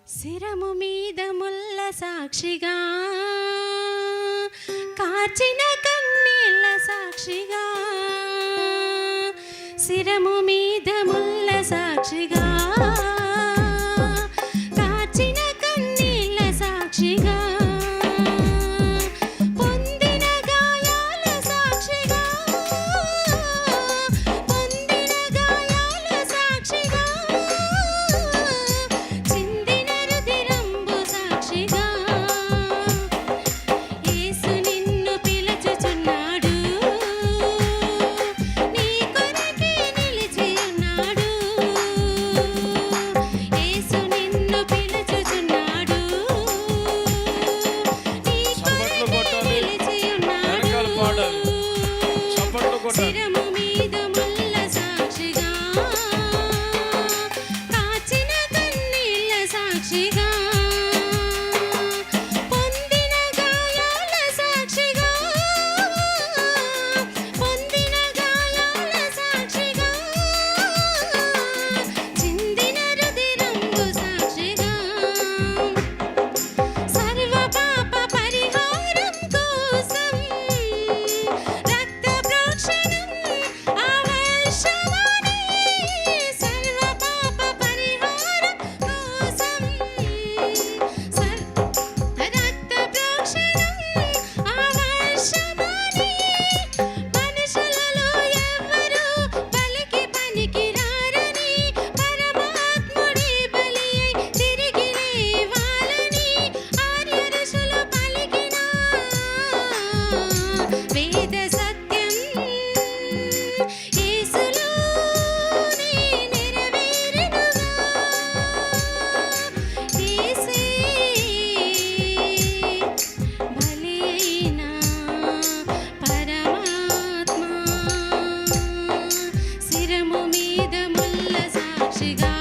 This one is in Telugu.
శిరము మీద ముల్ల సాక్షిగా, కార్చిన కన్నీళ్ళ సాక్షిగా, శిరము మీద ముల్ల సాక్షిగా, కార్చిన కన్నీళ్ళ సాక్షిగా, పొందిన గాయాల సాక్షిగా, పొందిన గాయాల సాక్షిగా, చిందిన రుధిరంబు సాక్షిగా, యేసు నిన్ను పిలుచుచున్నాడు, నీ కొరకే నిలిచి ఉన్నాడు, యేసు నిన్ను పిలుచుచున్నాడు, నీ కొరకే నిలిచి ఉన్నాడు, శిరము మీద ముల్ల సాక్షిగా, కాచిన కన్నీళ్ళ సాక్షిగా, పొందిన గాయాల సాక్షిగా, పొందిన గాయాల సాక్షిగా, చిందిన రుధిరంబు సాక్షిగా, సర్వ పాప పరిహారం కోసం రక్త ప్రోక్షణం అవశ్యమని, సర్వ పాప పరిహారం కోసం రక్త ప్రోక్షణం అవశ్యమని, మనుషులలో ఎవ్వరూ బలికి పనికిరారని, పరమాత్ముడే బలి అయి తిరిగి లేవాలని ఆర్య ఋషులు పలికిన వేద సత్యం యేసులోనే నెరవేరెనుగా, యేసే బలి అయిన పరమాత్మ, శిరము మీద ముల్ల సాక్షిగా,